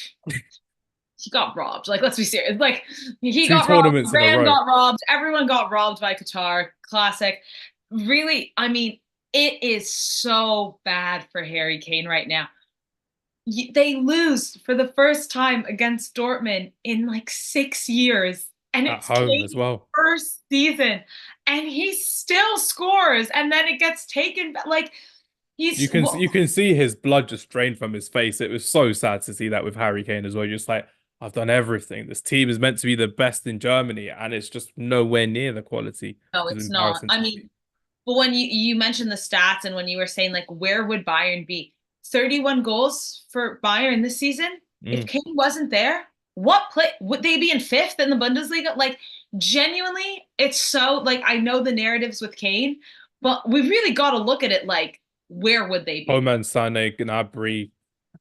he got robbed. Like, let's be serious. Like, he Two got robbed. tournaments in a Iran row. got robbed. Everyone got robbed by Qatar. Classic. Really, I mean, it is so bad for Harry Kane right now. They lose for the first time against Dortmund in like 6 years. And At it's home as Kane's well. first season. And he still scores. And then it gets taken. Like, You can see his blood just drain from his face. It was so sad to see that with Harry Kane as well. You're just like, I've done everything. This team is meant to be the best in Germany, and it's just nowhere near the quality. No, It's it's not. embarrassing I to mean, see. but when you mentioned the stats and when you were saying like where would Bayern be? 31 goals for Bayern this season. If Kane wasn't there, what play would they be in fifth in the Bundesliga? Like genuinely, it's so like I know the narratives with Kane, but we really got to look at it like where would they be? Oman, Sané, Gnabry,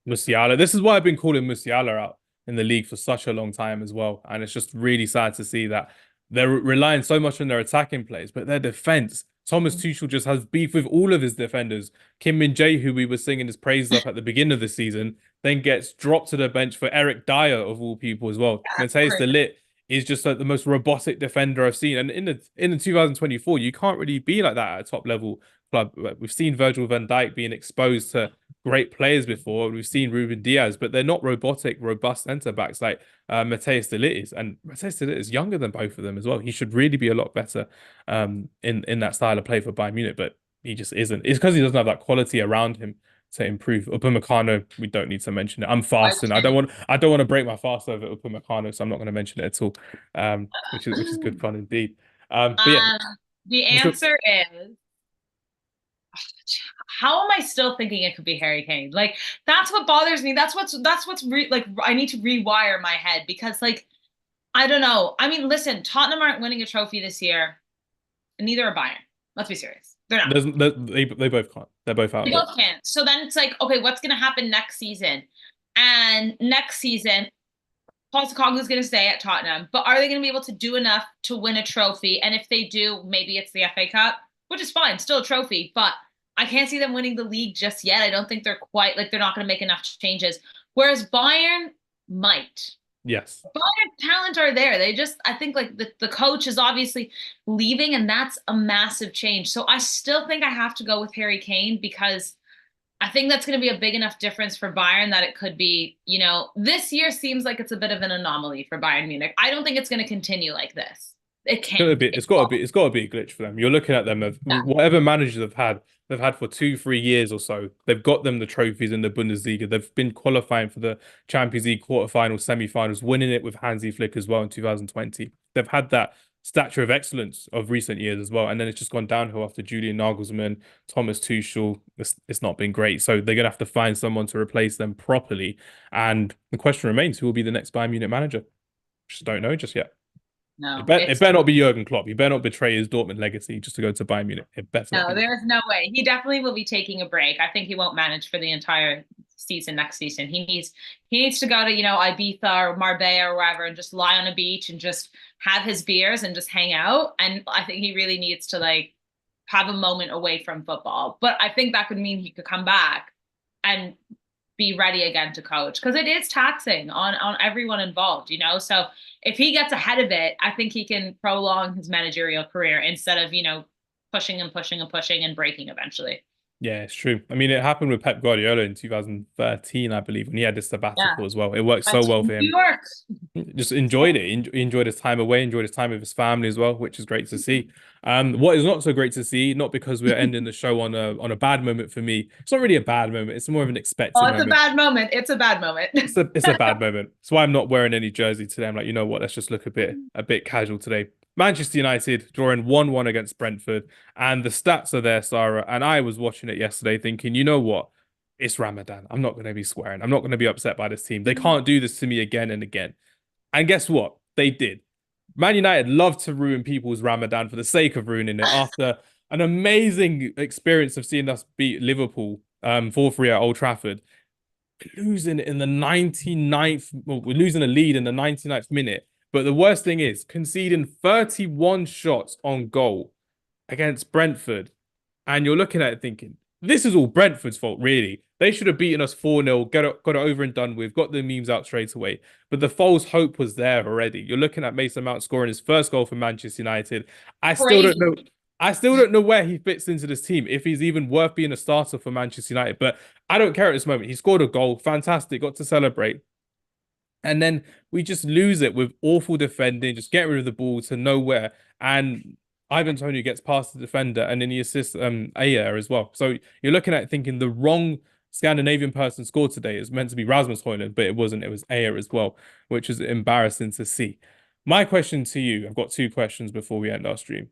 Musiala. This is why I've been calling Musiala out in the league for such a long time as well. And it's just really sad to see that they're relying so much on their attacking plays, but their defense. Thomas Tuchel just has beef with all of his defenders. Kim Min-jae, who we were singing his praises of at the beginning of the season, then gets dropped to the bench for Eric Dyer, of all people, as well. Matthias de Ligt is just like the most robotic defender I've seen. And in the 2024, you can't really be like that at a top level club. We've seen Virgil van Dijk being exposed to great players before. We've seen Ruben Diaz, but they're not robotic, robust centre backs like Matthias de Ligt is. And Matthias de Ligt is younger than both of them as well. He should really be a lot better in that style of play for Bayern Munich, but he just isn't. It's because he doesn't have that quality around him to improve. Upamecano, we don't need to mention it. I'm fasting. I don't want to break my fast over Upamecano, so I'm not going to mention it at all. Which is good fun indeed. But yeah, the answer is how am I still thinking it could be Harry Kane? Like that's what bothers me. That's what's like I need to rewire my head because like I don't know. I mean, listen, Tottenham aren't winning a trophy this year, and neither are Bayern. Let's be serious. They're not. They both can't. They're both out. They both can't. So then it's like, okay, what's going to happen next season? And next season, Postecoglou is going to stay at Tottenham, but are they going to be able to do enough to win a trophy? And if they do, maybe it's the FA Cup, which is fine, still a trophy, but I can't see them winning the league just yet. I don't think they're quite like they're not going to make enough changes. Whereas Bayern might. Yes. Bayern talent are there. They just, I think like the coach is obviously leaving, and that's a massive change. So I still think I have to go with Harry Kane because I think that's going to be a big enough difference for Bayern that it could be, this year seems like it's a bit of an anomaly for Bayern Munich. I don't think it's going to continue like this. It can't. It's got to be a glitch for them. You're looking at them of whatever managers they've had for 2-3 years or so. They've got them the trophies in the Bundesliga. They've been qualifying for the Champions League quarterfinals, semi-finals, winning it with Hansi Flick as well in 2020. They've had that stature of excellence of recent years as well, and then it's just gone downhill after Julian Nagelsmann, Thomas Tuchel. It's not been great, so they're gonna have to find someone to replace them properly. And the question remains: who will be the next Bayern Munich manager? Just don't know just yet. No, it better not be Jurgen Klopp. He better not betray his Dortmund legacy just to go to Bayern Munich. It better not. No, there's no way. He definitely will be taking a break. I think he won't manage for the entire season next season. He needs to go to, Ibiza or Marbella or wherever and just lie on a beach and just have his beers and just hang out. And I think he really needs to like have a moment away from football. But I think that could mean he could come back and be ready again to coach because it is taxing on everyone involved, you know? So if he gets ahead of it, I think he can prolong his managerial career instead of, you know, pushing and pushing and pushing and breaking eventually. Yeah, it's true. I mean, it happened with Pep Guardiola in 2013, I believe, when he had this Yeah. sabbatical as well. It worked Went so to well for New him. York. Just enjoyed it. He enjoyed his time away, enjoyed his time with his family as well, which is great to see. What is not so great to see, not because we're ending the show on a bad moment for me. It's not really a bad moment. It's more of an Oh, expected it's a moment. bad moment. It's a bad moment. It's a bad moment. That's why I'm not wearing any jersey today. I'm like, you know what? Let's just look a bit casual today. Manchester United drawing 1-1 against Brentford, and the stats are there, Sarah. And I was watching it yesterday, thinking, you know what? It's Ramadan. I'm not going to be swearing. I'm not going to be upset by this team. They can't do this to me again and again. And guess what? They did. Man United love to ruin people's Ramadan for the sake of ruining it after an amazing experience of seeing us beat Liverpool 4-3 at Old Trafford, losing in the 99th, well, we're losing a lead in the 99th minute. But the worst thing is conceding 31 shots on goal against Brentford. And you're looking at it thinking, this is all Brentford's fault, really. They should have beaten us 4-0, got it over and done with, got the memes out straight away. But the false hope was there already. You're looking at Mason Mount scoring his first goal for Manchester United. I still don't Crazy. know. I still don't know where he fits into this team, if he's even worth being a starter for Manchester United. But I don't care at this moment. He scored a goal. Fantastic. Got to celebrate. And then we just lose it with awful defending, just get rid of the ball to nowhere. And Ivan Toney gets past the defender and then he assists Ayer as well. So you're looking at it thinking the wrong Scandinavian person scored today. It's meant to be Rasmus Højlund, but it wasn't. It was Ayer as well, which is embarrassing to see. My question to you, I've got two questions before we end our stream.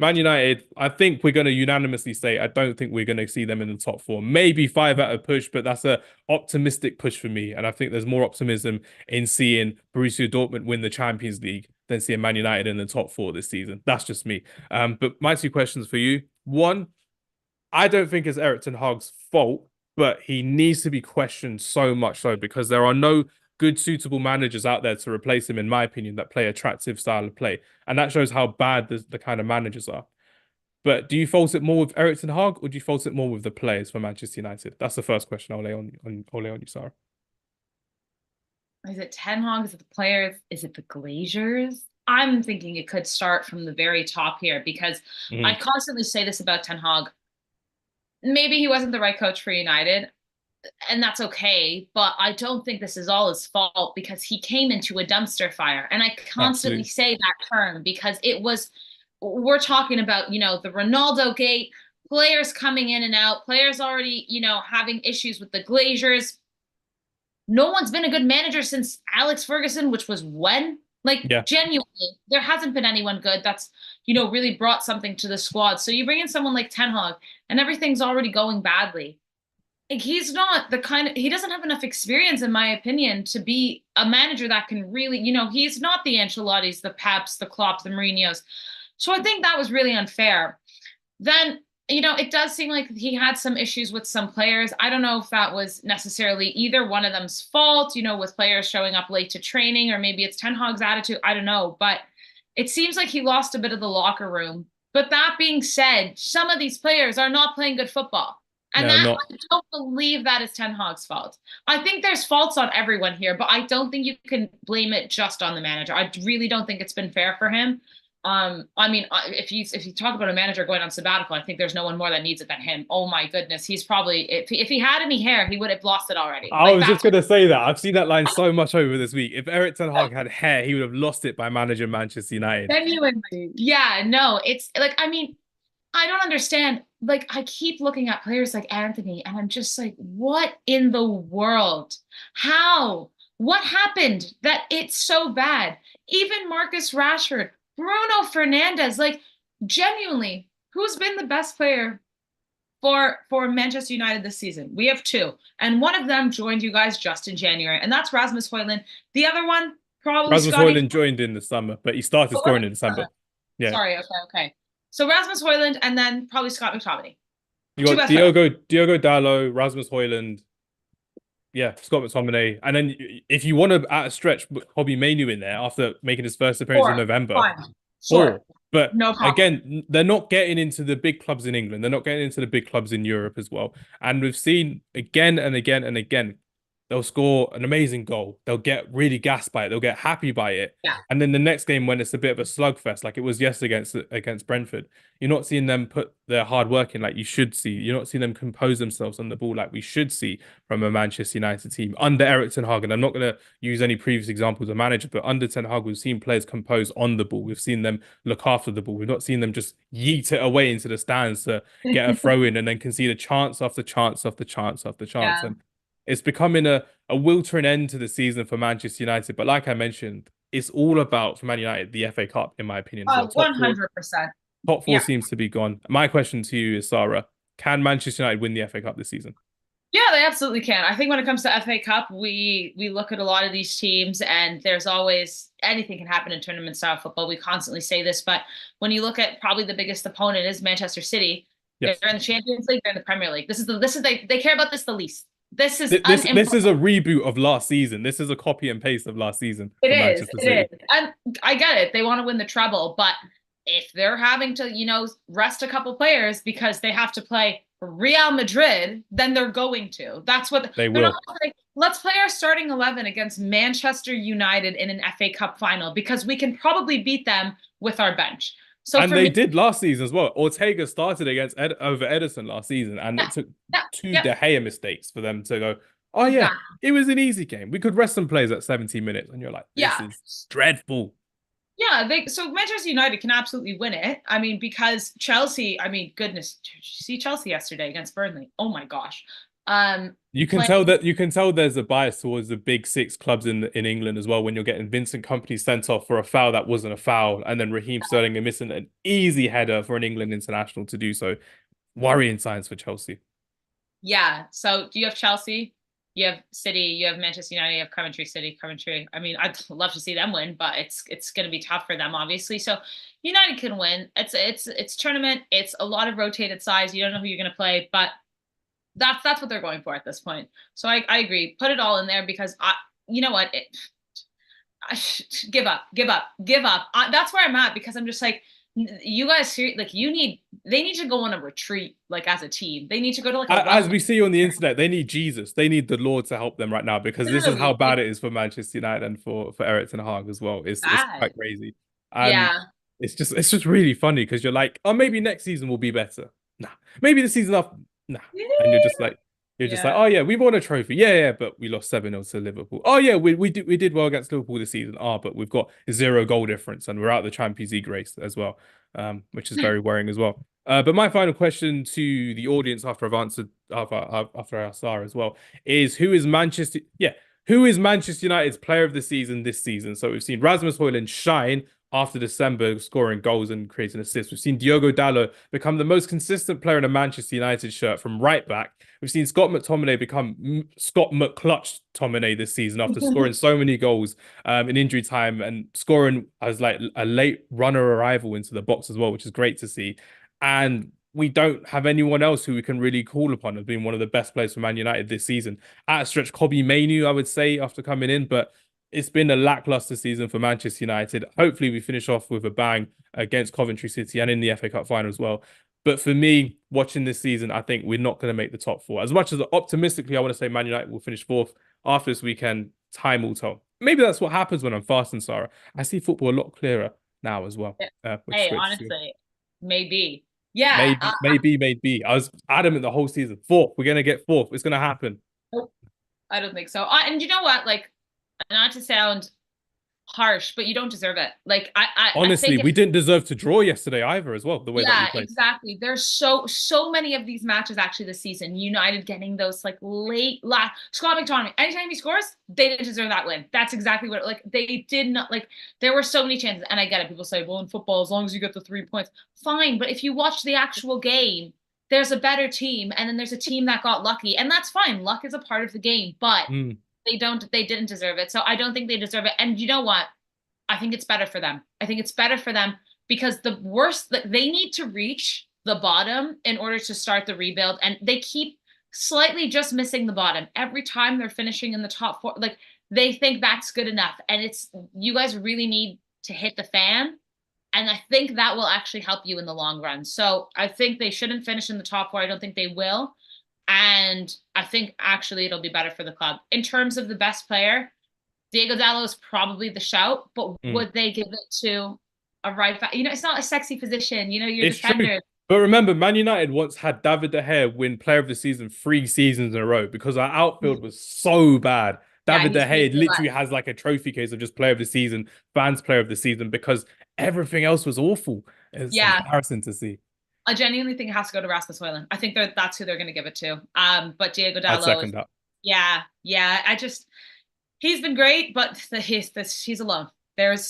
Man United, I think we're going to unanimously say I don't think we're going to see them in the top four. Maybe five at a push, but that's a optimistic push for me. And I think there's more optimism in seeing Borussia Dortmund win the Champions League than seeing Man United in the top four this season. That's just me. But my two questions for you. One, I don't think it's Erik ten Hag's fault, but he needs to be questioned so much so because there are no good suitable managers out there to replace him, in my opinion, that play attractive style of play. And that shows how bad the kind of managers are. But do you fault it more with Erik ten Hag or do you fault it more with the players for Manchester United? That's the first question I'll lay on you, Sarah. Is it Ten Hag? Is it the players? Is it the Glaziers? I'm thinking it could start from the very top here because I Mhm. constantly say this about Ten Hag. Maybe he wasn't the right coach for United, and that's okay. But I don't think this is all his fault because he came into a dumpster fire. And I constantly Absolutely. say that term because we're talking about, you know, the Ronaldo gate, players coming in and out, players already, you know, having issues with the Glaziers. No one's been a good manager since Alex Ferguson, which was when? Like, Yeah. genuinely, there hasn't been anyone good that's, you know, really brought something to the squad. So you bring in someone like Ten Hag and everything's already going badly. Like, he's not the kind of, he doesn't have enough experience, in my opinion, to be a manager that can really, you know, he's not the Ancelottis, the Peps, the Klopps, the Mourinhos. So I think that was really unfair. Then, you know, it does seem like he had some issues with some players. I don't know if that was necessarily either one of them's fault, you know, with players showing up late to training, or maybe it's Ten Hag's attitude. I don't know. But it seems like he lost a bit of the locker room. But that being said, some of these players are not playing good football. And No, that not. I don't believe that is Ten Hag's fault. I think there's faults on everyone here, but I don't think you can blame it just on the manager. I really don't think it's been fair for him. I mean, if you talk about a manager going on sabbatical, I think there's no one more that needs it than him. Oh my goodness, he's probably if he had any hair, he would have lost it already. I Like was just that's gonna say that. I've seen that line so much over this week. If Erik ten Hag had hair, he would have lost it by managing Manchester United. genuinely. Yeah, no, it's like I mean, I don't understand. Like I keep looking at players like Anthony, and I'm just like, what in the world? How? What happened that it's so bad? Even Marcus Rashford, Bruno Fernandez, like genuinely, who's been the best player for Manchester United this season? We have two, and one of them joined you guys just in January, and that's Rasmus Højlund. The other one, probably Rasmus Scotty. Højlund joined in the summer, but he started Oh, was scoring in it? December. Yeah. Sorry, okay, okay. So Rasmus Højlund, and then probably Scott McTominay. You Two got best players. Diogo Dalot, Rasmus Højlund, Yeah, Scott McTominay. And then if you want to at a stretch, put Kobbie Mainoo in there after making his first appearance in Four, November. fine, sure, Four. But no problem. again, they're not getting into the big clubs in England. They're not getting into the big clubs in Europe as well. And we've seen again and again and again, they'll score an amazing goal. They'll get really gassed by it. They'll get happy by it. Yeah. And then the next game, when it's a bit of a slugfest, like it was yesterday against Brentford, you're not seeing them put their hard work in like you should see. You're not seeing them compose themselves on the ball like we should see from a Manchester United team under Eric Ten Hag. And I'm not going to use any previous examples of managers, but under Ten Hag, we've seen players compose on the ball. We've seen them look after the ball. We've not seen them just yeet it away into the stands to get a throw in and then concede a chance after chance after chance after chance. Yeah. And it's becoming a wiltering end to the season for Manchester United. But like I mentioned, it's all about, for Man United, the FA Cup, in my opinion, as well. 100%. Top four Yeah. seems to be gone. My question to you is, Sarah, can Manchester United win the FA Cup this season? Yeah, they absolutely can. I think when it comes to FA Cup, we look at a lot of these teams, and there's always anything can happen in tournament style football. We constantly say this, but when you look at probably the biggest opponent is Manchester City. Yes. They're in the Champions League, they're in the Premier League. They care about this the least. This is this is a reboot of last season. This is a copy and paste of last season for Manchester City. It is. And I get it. They want to win the treble, but if they're having to, rest a couple players because they have to play Real Madrid, then they're going to. That's what they will. Let's play our starting 11 against Manchester United in an FA Cup final because we can probably beat them with our bench. So and they did last season as well. Ortega started against over Ederson last season, and it took two De Gea mistakes for them to go, oh yeah, it was an easy game. We could rest some players at 17 minutes, and you're like, this is dreadful. Yeah, so Manchester United can absolutely win it. I mean, because Chelsea, goodness, did you see Chelsea yesterday against Burnley? Oh my gosh. You can tell there's a bias towards the big six clubs in England as well when you're getting Vincent Kompany sent off for a foul that wasn't a foul, and then Raheem Sterling missing an easy header for an England international to do so. Worrying signs for Chelsea. Yeah. So do you have Chelsea? You have City, you have Manchester United, you have Coventry City, Coventry. I mean, I'd love to see them win, but it's going to be tough for them, obviously. So United can win. It's tournament. It's a lot of rotated sides. You don't know who you're going to play, but that's what they're going for at this point. So I agree. Put it all in there because you know what? Give up. That's where I'm at because I'm just like, you guys like they need to go on a retreat like as a team. They need to go to as we see on the internet, they need Jesus. They need the Lord to help them right now because this is how bad it is for Manchester United and for Eric Ten Hag as well. It's quite crazy. And it's just really funny because you're like, oh, maybe next season will be better. Nah. Maybe the season after, nah. And you're just like, oh yeah, we won a trophy. Yeah, but we lost 7-0 to Liverpool. Oh yeah, we did well against Liverpool this season. But we've got 0 goal difference and we're out of the Champions League race as well, which is very worrying as well. But my final question to the audience after I've answered after I asked Sarah as well is who is Manchester United's player of the season this season? So we've seen Rasmus Højlund shine after December, scoring goals and creating assists. We've seen Diogo Dalot become the most consistent player in a Manchester United shirt from right back. We've seen Scott McTominay become Scott McClutch Tominay this season after scoring so many goals in injury time and scoring as like a late runner arrival into the box as well, which is great to see. And we don't have anyone else who we can really call upon as being one of the best players for Man United this season. At a stretch, Kobbie Mainoo, I would say, after coming in, but it's been a lackluster season for Manchester United. Hopefully, we finish off with a bang against Coventry City and in the FA Cup final as well. But for me, watching this season, I think we're not going to make the top four. As much as optimistically, I want to say Man United will finish fourth after this weekend, time will tell. Maybe that's what happens when I'm fasting, Sarah. I see football a lot clearer now as well. Hey, honestly, maybe. Yeah. Maybe. I was adamant the whole season. Fourth. We're going to get fourth. It's going to happen. I don't think so. And you know what? Like, not to sound harsh, but you don't deserve it. Like honestly, we didn't deserve to draw yesterday either as well, the way that we played. Exactly. There's so many of these matches actually this season. United getting those like late Scott McTominay. Anytime he scores, they didn't deserve that win. That's exactly what they did not like. There were so many chances, and I get it. People say, well, in football, as long as you get the 3 points, fine. But if you watch the actual game, there's a better team, and then there's a team that got lucky, and that's fine. Luck is a part of the game, but they didn't deserve it. So I don't think they deserve it. And you know what? I think it's better for them. I think it's better for them because the worst that they need to reach the bottom in order to start the rebuild. And they keep slightly just missing the bottom. Every time they're finishing in the top four, like they think that's good enough. And it's, you guys really need to hit the fan. And I think that will actually help you in the long run. So I think they shouldn't finish in the top four. I don't think they will. And I think actually it'll be better for the club. In terms of the best player, Diego Dallo is probably the shout, but Mm. would they give it to a right back? You know, it's not a sexy position. You know, your It's true. defenders. But remember, Man United once had David De Gea win Player of the Season 3 seasons in a row because our outfield was so bad. Yeah, David De he's Gea literally has like a trophy case of just Player of the Season, fans Player of the Season because everything else was awful. It's yeah. embarrassing to see. I genuinely think it has to go to Rasmus Højlund. I think that's who they're going to give it to. But Diego I'd Dallo is, second that. yeah, yeah. He's been great, but he's alone.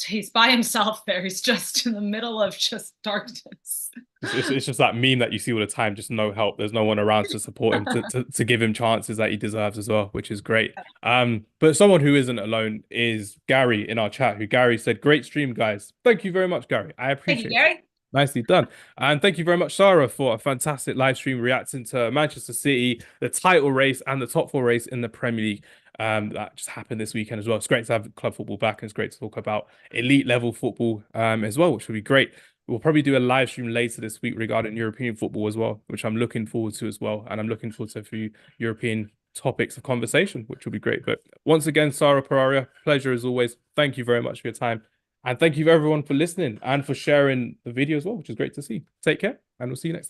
He's by himself there. He's just in the middle of just darkness. It's just that meme that you see all the time, just no help. There's no one around to support him, to give him chances that he deserves as well, which is great. But someone who isn't alone is Gary in our chat, who Gary said, great stream, guys. Thank you very much, Gary. I Thank you, appreciate it. Gary. Nicely done. And thank you very much, Sarah, for a fantastic live stream reacting to Manchester City, the title race, and the top four race in the Premier League. That just happened this weekend as well. It's great to have club football back, and it's great to talk about elite level football as well, which will be great. We'll probably do a live stream later this week regarding European football as well, which I'm looking forward to as well. And I'm looking forward to a few European topics of conversation, which will be great. But once again, Sarah Pararia, pleasure as always. Thank you very much for your time. And thank you everyone for listening and for sharing the video as well, which is great to see. Take care, and we'll see you next time.